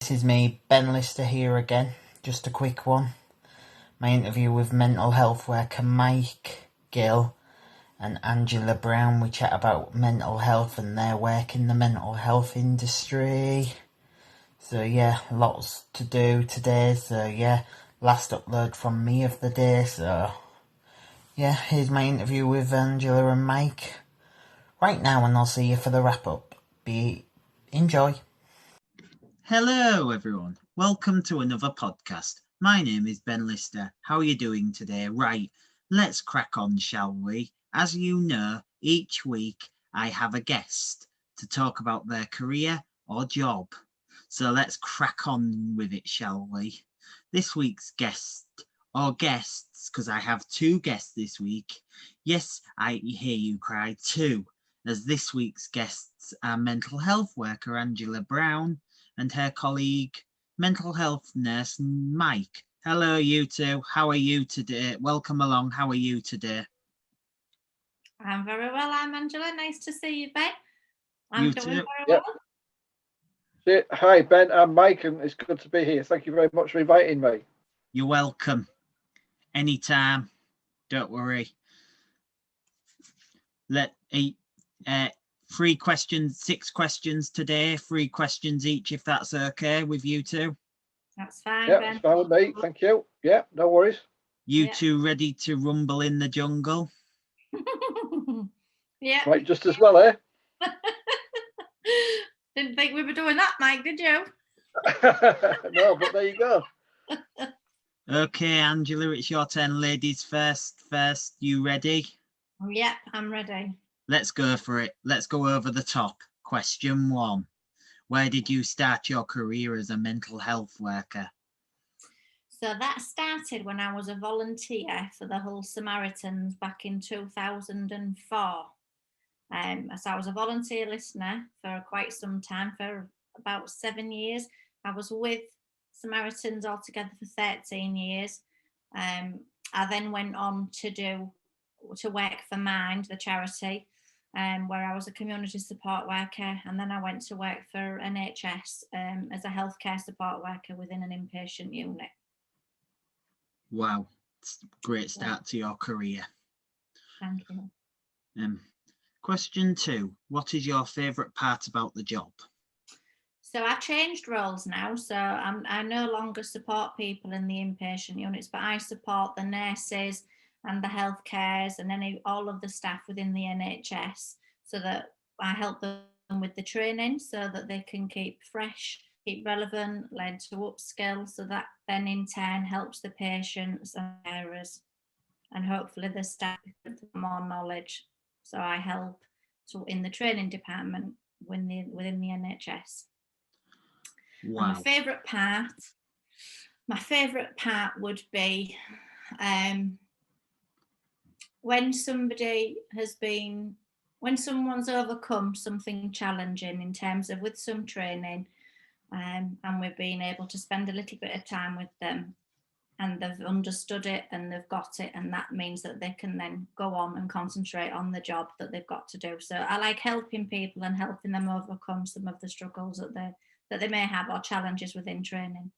This is me, Ben Lister here again. Just a quick one. My interview with mental health worker Mike Gill and Angela Brown. We chat about mental health and their work in the mental health industry. So yeah, lots to do today. So yeah, last upload from me of the day. So yeah, here's my interview with Angela and Mike right now, and I'll see you for the wrap up. Enjoy. Hello everyone, welcome to another podcast. My name is Ben Lister. How are you doing today? Right, let's crack on, shall we? As you know, each week I have a guest to talk about their career or job. So let's crack on with it, shall we? This week's guest, or guests, because I have two guests this week. Yes, I hear you cry, two, as this week's guests are mental health worker Angela Brown and her colleague, mental health nurse Mike. Hello, you two. How are you today? Welcome along. How are you today? I'm very well. I'm Angela. Nice to see you, Ben. You doing too. very well. Hi, Ben. I'm Mike, and it's good to be here. Thank you very much for inviting me. You're welcome. Anytime. Don't worry. Three questions, 6 questions today. 3 questions each, if that's okay with you two. That's fine, Yeah, Ben. it's fine with me. Thank you. Yeah, no worries. You two ready to rumble in the jungle? Yeah. Right, just as well, eh? Didn't think we were doing that, Mike, did you? No, but there you go. Okay, Angela, it's your turn. Ladies first. You ready? Yep, I'm ready. Let's go for it. Let's go over the top. Question 1. Where did you start your career as a mental health worker? So that started when I was a volunteer for the Hull Samaritans back in 2004. So I was a volunteer listener for quite some time, for about 7 years. I was with Samaritans altogether for 13 years. I then went on to work for Mind, the charity, where I was a community support worker, and then I went to work for NHS as a healthcare support worker within an inpatient unit. Wow, great start to your career. Thank you. Question 2. What is your favourite part about the job? So I changed roles now. So I no longer support people in the inpatient units, but I support the nurses and the healthcares and all of the staff within the NHS, so that I help them with the training so that they can keep fresh, keep relevant, learn to upskill, so that then in turn helps the patients and carers, and hopefully the staff with more knowledge. So I help in the training department within the NHS. Wow. And my favourite part would be when someone's overcome something challenging in terms of with some training, and we've been able to spend a little bit of time with them, and they've understood it and they've got it, and that means that they can then go on and concentrate on the job that they've got to do. So I like helping people and helping them overcome some of the struggles that they may have, or challenges within training.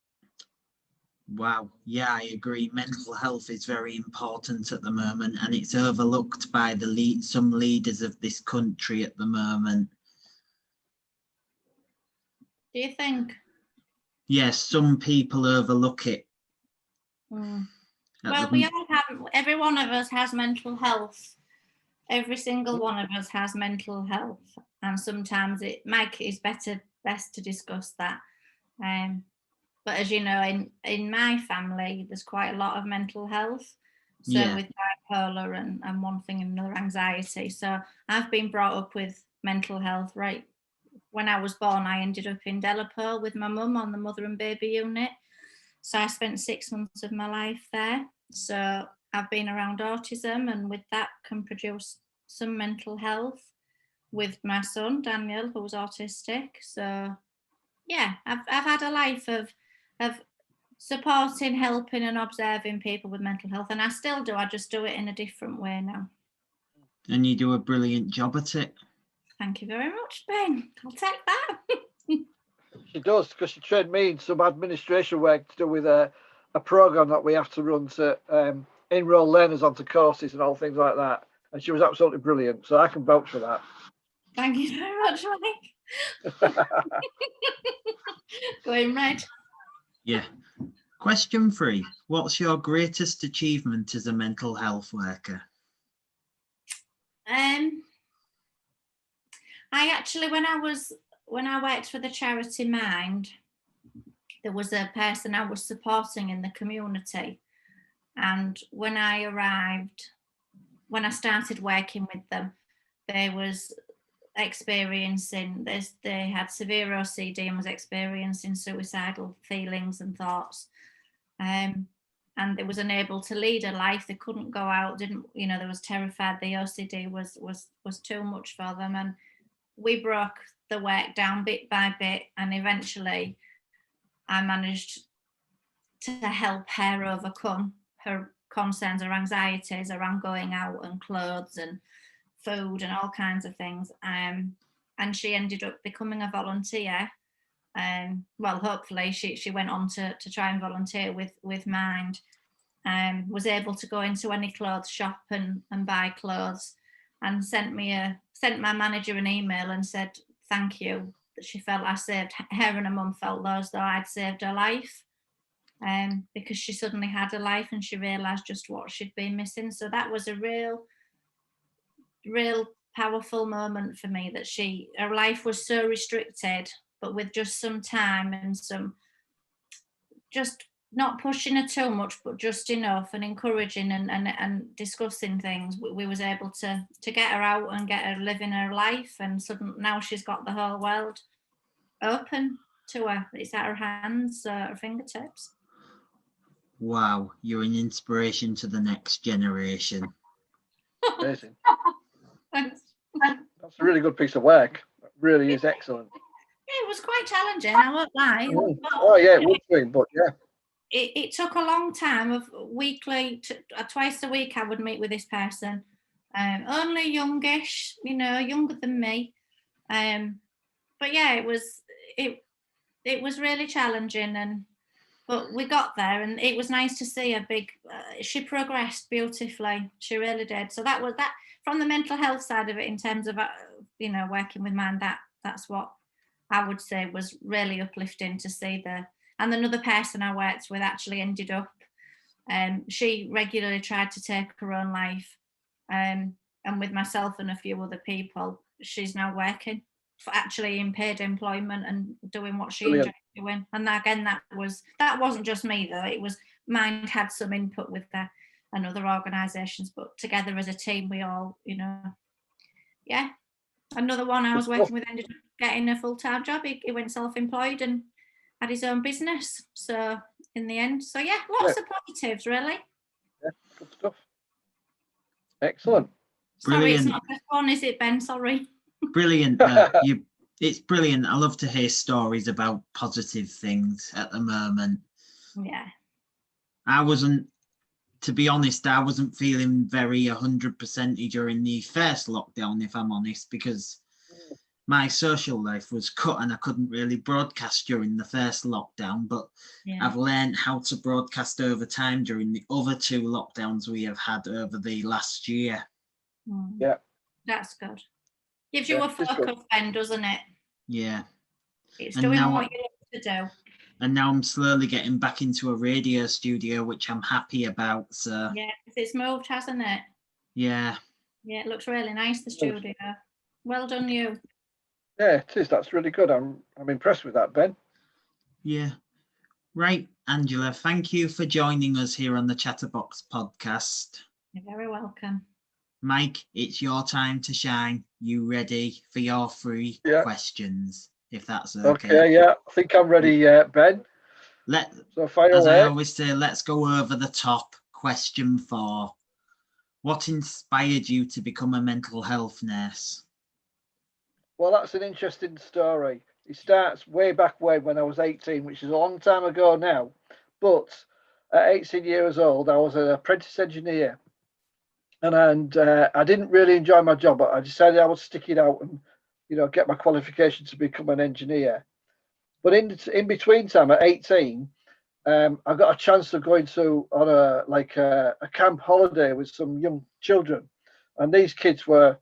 Wow, yeah, I agree. Mental health is very important at the moment, and it's overlooked by some leaders of this country at the moment. Do you think? Yes, some people overlook it. Well, we all have, every one of us has mental health. Every single one of us has mental health, and sometimes Mike is best to discuss that. But as you know, in my family, there's quite a lot of mental health. So with bipolar and one thing and another, anxiety. So I've been brought up with mental health. Right when I was born, I ended up in Delapole with my mum on the mother and baby unit. So I spent 6 months of my life there. So I've been around autism, and with that can produce some mental health with my son, Daniel, who's autistic. So yeah, I've had a life of supporting, helping and observing people with mental health, and I still do. I just do it in a different way now. And you do a brilliant job at it. Thank you very much, Ben. I'll take that. She does, because she trained me in some administration work to do with a program that we have to run to enroll learners onto courses and all things like that. And she was absolutely brilliant. So I can vouch for that. Thank you very much, Mike. Going red. Yeah. Question 3. What's your greatest achievement as a mental health worker? I actually, when I worked for the charity Mind, there was a person I was supporting in the community, and when I started working with them, they was experiencing this. They had severe OCD and was experiencing suicidal feelings and thoughts, and they was unable to lead a life. They couldn't go out. They was terrified. The OCD was too much for them, and we broke the work down bit by bit, and eventually I managed to help her overcome her concerns or anxieties around going out and clothes and food and all kinds of things. And she ended up becoming a volunteer. Well, hopefully she went on to try and volunteer with Mind, was able to go into any clothes shop and buy clothes, and sent my manager an email and said thank you, that she felt I saved her, and her mum felt as though I'd saved her life, because she suddenly had a life and she realised just what she'd been missing. So that was a real powerful moment for me, that her life was so restricted, but with just some time and some, just not pushing her too much, but just enough, and encouraging and discussing things, we was able to get her out and get her living her life. And suddenly now she's got the whole world open to her. It's at her hands, her fingertips. Wow, you're an inspiration to the next generation. Amazing. Thanks. That's a really good piece of work. It really is excellent. Yeah, it was quite challenging, I won't lie. Oh yeah, it would be, but yeah. It took a long time of weekly, twice a week I would meet with this person. Only youngish, younger than me. But yeah, it was really challenging, but we got there, and it was nice to see a big, she progressed beautifully. She really did. So that was that, from the mental health side of it, in terms of, working with Mind, that's what I would say was really uplifting to see and another person I worked with actually ended up, she regularly tried to take her own life, and with myself and a few other people, she's now working actually in paid employment and doing what she enjoyed doing. And again, that wasn't just me though. It was Mind had some input with that and other organisations, but together as a team, we all, yeah. Another one I was working with ended up getting a full-time job. He went self-employed and had his own business. So in the end, lots of positives, really. Yeah, good stuff. Excellent. Sorry, it's not this one, is it, Ben? Sorry. Brilliant. It's brilliant. I love to hear stories about positive things at the moment. Yeah. To be honest, I wasn't feeling very 100% during the first lockdown, if I'm honest, because my social life was cut and I couldn't really broadcast during the first lockdown, but I've learned how to broadcast over time during the other 2 lockdowns we have had over the last year. Yeah. That's good. Gives you a focus then, doesn't it? Yeah. It's doing what you love to do. And now I'm slowly getting back into a radio studio, which I'm happy about. So yeah, it's moved, hasn't it? Yeah. Yeah, it looks really nice, the studio. Well done, you. Yeah, it is. That's really good. I'm impressed with that, Ben. Yeah. Right, Angela, thank you for joining us here on the Chatterbox podcast. You're very welcome. Mike, it's your time to shine. You ready for your 3 questions, if that's okay? Okay, yeah. I think I'm ready, Ben. As I always say, let's go over the top. Question 4. What inspired you to become a mental health nurse? Well, that's an interesting story. It starts way back when I was 18, which is a long time ago now. But at 18 years old, I was an apprentice engineer. And I didn't really enjoy my job, but I decided I would stick it out and, get my qualification to become an engineer. But in between time at 18, I got a chance of going on a camp holiday with some young children, and these kids were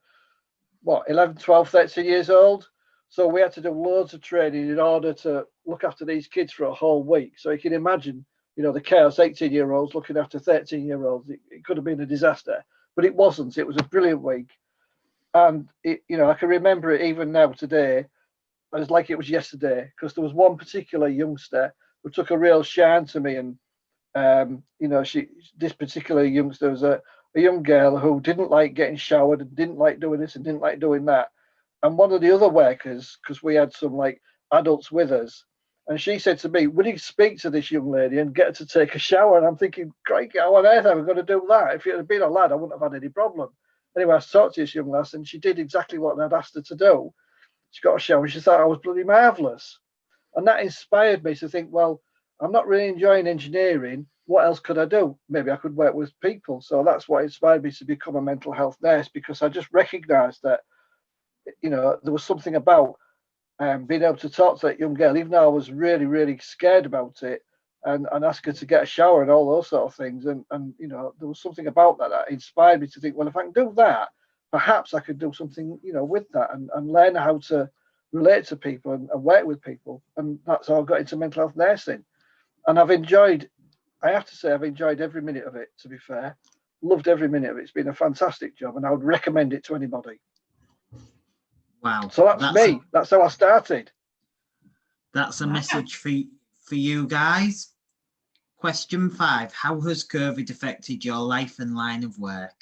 what 11, 12, 13 years old. So we had to do loads of training in order to look after these kids for a whole week. So you can imagine, the chaos 18-year-olds looking after 13-year-olds. It could have been a disaster, but it wasn't. It was a brilliant week. And I can remember it even now today. It's like it was yesterday, because there was one particular youngster who took a real shine to me. And this particular youngster was a young girl who didn't like getting showered and didn't like doing this and didn't like doing that. And one of the other workers, because we had some like adults with us, and she said to me, "Will you speak to this young lady and get her to take a shower?" And I'm thinking, "Crikey, how on earth am I going to do that? If it had been a lad, I wouldn't have had any problem." Anyway, I talked to this young lass, and she did exactly what I'd asked her to do. She got a shower, and she thought I was bloody marvellous. And that inspired me to think, well, I'm not really enjoying engineering. What else could I do? Maybe I could work with people. So that's what inspired me to become a mental health nurse, because I just recognised that, there was something about being able to talk to that young girl, even though I was really, really scared about it, and ask her to get a shower and all those sort of things. And there was something about that inspired me to think, well, if I can do that, perhaps I could do something, with that and learn how to relate to people and work with people. And that's how I got into mental health nursing. And I have to say, I've enjoyed every minute of it, to be fair. Loved every minute of it. It's been a fantastic job, and I would recommend it to anybody. Wow. So that's me. That's how I started. That's a message for you guys. Question 5. How has Curvy affected your life and line of work?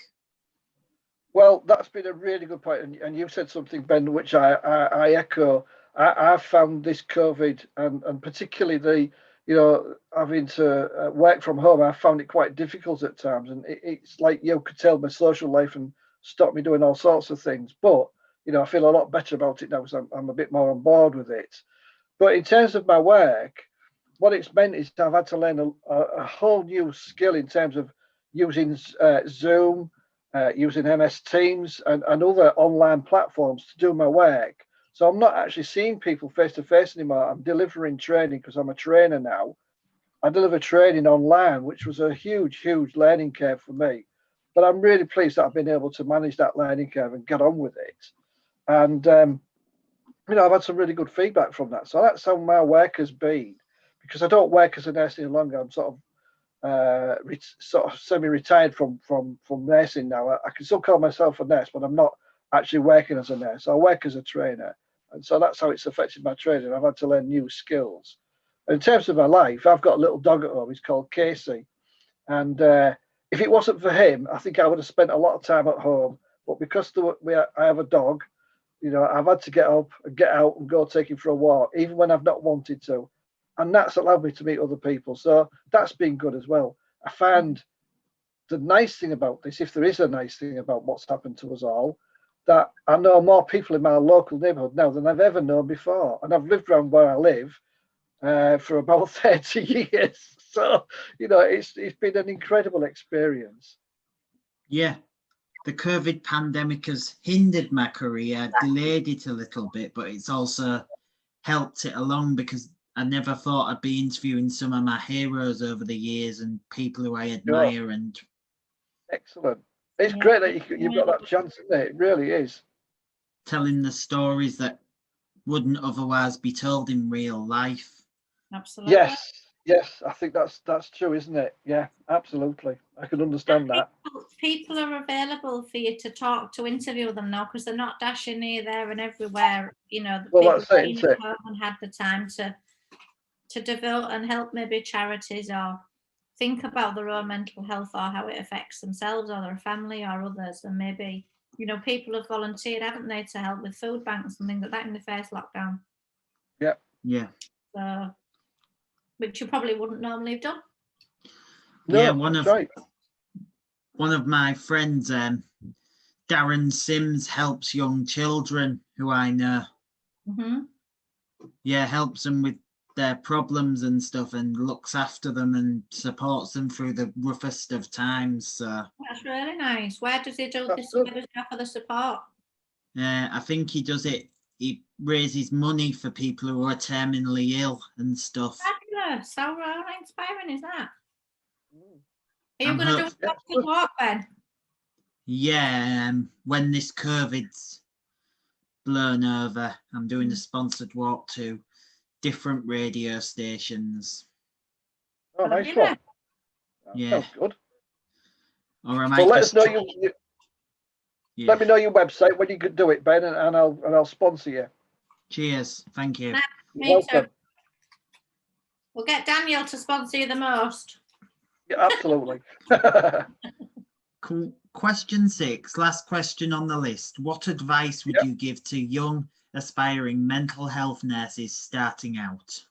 Well, that's been a really good point. And you've said something, Ben, which I echo. I've found this COVID and particularly having to work from home, I found it quite difficult at times. And it's like you could tell my social life and stop me doing all sorts of things. But, I feel a lot better about it now, because I'm a bit more on board with it. But in terms of my work, what it's meant is I've had to learn a whole new skill in terms of using Zoom, using MS Teams and other online platforms to do my work. So I'm not actually seeing people face to face anymore. I'm delivering training, because I'm a trainer now. I deliver training online, which was a huge, huge learning curve for me. But I'm really pleased that I've been able to manage that learning curve and get on with it. And, I've had some really good feedback from that. So that's how my work has been, because I don't work as a nurse any longer. I'm sort of semi-retired from nursing now. I can still call myself a nurse, but I'm not actually working as a nurse. I work as a trainer, and so that's how it's affected my training. I've had to learn new skills. And in terms of my life, I've got a little dog at home. He's called Casey, and if it wasn't for him, I think I would have spent a lot of time at home. But because I have a dog, I've had to get up and get out and go take him for a walk, even when I've not wanted to. And that's allowed me to meet other people. So that's been good as well. I found the nice thing about this, if there is a nice thing about what's happened to us all, that I know more people in my local neighbourhood now than I've ever known before. And I've lived around where I live for about 30 years. So, it's been an incredible experience. Yeah. The COVID pandemic has hindered my career, delayed it a little bit, but it's also helped it along, because I never thought I'd be interviewing some of my heroes over the years and people who I admire. And excellent. It's great that you've got that chance, isn't it? It really is. Telling the stories that wouldn't otherwise be told in real life. Absolutely. Yes, I think that's true, isn't it? Yeah, absolutely. I can understand that. People are available for you to talk to, interview them now, because they're not dashing here, there, and everywhere. Well, that's it, isn't it? And had the time to devote and help maybe charities, or think about their own mental health, or how it affects themselves or their family or others. And maybe people have volunteered, haven't they, to help with food banks and things like that in the first lockdown. Yeah. So, which you probably wouldn't normally have done. No, yeah, one of my friends, Darren Sims, helps young children who I know. Mm-hmm. Yeah, helps them with their problems and stuff, and looks after them and supports them through the roughest of times. So that's really nice. Where does he do this? Where does he offer the support? I think he does it. He raises money for people who are terminally ill and stuff. Fabulous. How inspiring is that? Are you I'm going to do a hope- sponsored walk, Ben? Yeah, when this COVID's blown over, I'm doing a sponsored walk to different radio stations. Oh, nice Fabulous. one. Yeah. Sounds good. Or I So might let us just know try- you Yeah. let me know your website when you could do it, Ben, and I'll sponsor you. Cheers. Thank you. Me You're too. welcome. We'll get Daniel to sponsor you the most. Yeah, absolutely. Cool. Question 6, last question on the list. What advice would Yep. you give to young, aspiring mental health nurses starting out?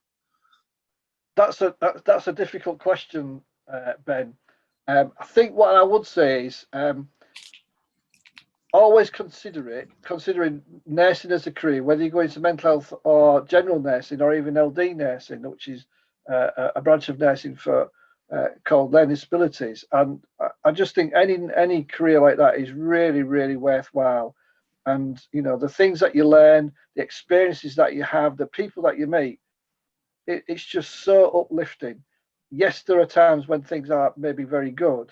That's a difficult question, Ben. I think what I would say is always considering nursing as a career, whether you go into mental health or general nursing or even LD nursing, which is a branch of nursing for called learning disabilities. And I just think any career like that is really, really worthwhile. And the things that you learn, the experiences that you have, the people that you meet, it's just so uplifting. Yes, there are times when things aren't maybe very good,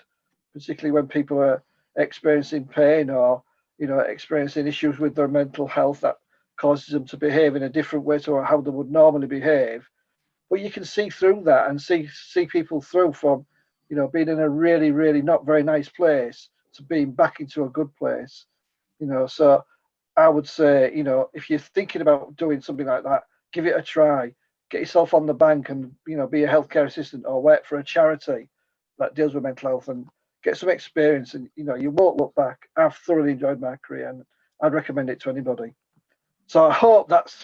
particularly when people are experiencing pain or experiencing issues with their mental health that causes them to behave in a different way to how they would normally behave. But you can see through that and see people through from being in a really, really not very nice place to being back into a good place. So I would say, if you're thinking about doing something like that, give it a try. Get yourself on the bank and be a healthcare assistant or work for a charity that deals with mental health and get some experience. And you won't look back. I've thoroughly enjoyed my career and I'd recommend it to anybody. So I hope that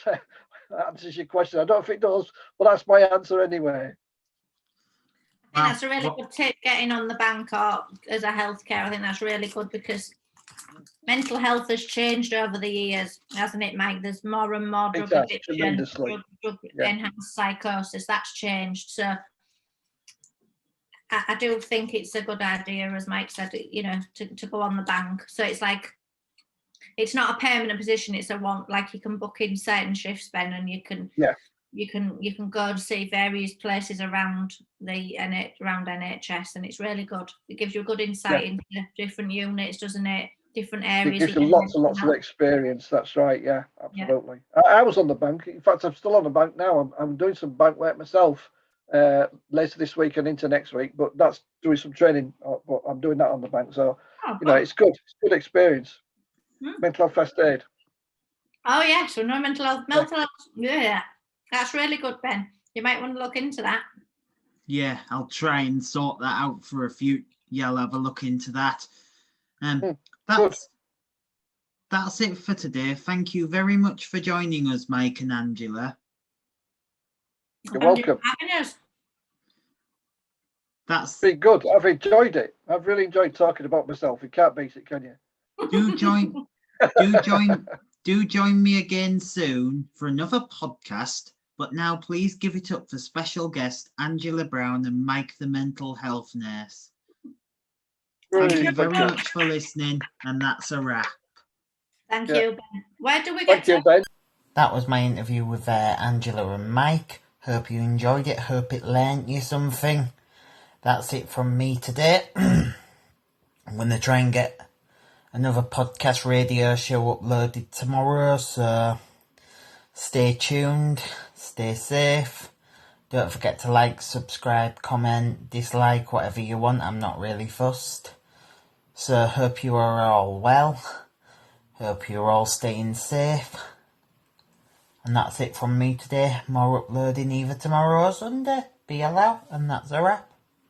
answers your question. I don't know if it does, but that's my answer anyway. I think that's a really good tip, getting on the bank or as a healthcare. I think that's really good because mental health has changed over the years, hasn't it, Mike? There's more and more drug addiction, drug enhanced psychosis. That's changed. So I do think it's a good idea, as Mike said, to go on the bank. So it's like, it's not a permanent position. It's a one, like you can book in certain shifts, Ben, and you can go and see various places around around NHS, and it's really good. It gives you a good insight into different units, doesn't it? Different areas. It gives you lots and lots of experience. That's right. Yeah, absolutely. Yeah. I was on the bank. In fact, I'm still on the bank now. I'm doing some bank work myself later this week and into next week. But that's doing some training. But I'm doing that on the bank. So it's good. It's good experience. Mental health first aid. Oh yeah, so no mental health. Yeah, that's really good, Ben. You might want to look into that. Yeah, I'll try and sort that out for a few. Yeah, I'll have a look into that. That's it for today. Thank you very much for joining us, Mike and Angela. You're welcome. That's been good. I've enjoyed it. I've really enjoyed talking about myself. You can't beat it, can you? Do join me again soon for another podcast. But now please give it up for special guest Angela Brown and Mike the mental health nurse. Thank you very much for listening, and that's a wrap. Thank you, Ben. Where do we get to? Ben. That was my interview with Angela and Mike. Hope you enjoyed it. Hope it learnt you something. That's it from me today. I'm going to try and get another podcast radio show uploaded tomorrow, so stay tuned, stay safe. Don't forget to like, subscribe, comment, dislike, whatever you want. I'm not really fussed. So hope you are all well. Hope you're all staying safe. And that's it from me today. More uploading either tomorrow or Sunday. Be allowed, and that's a wrap.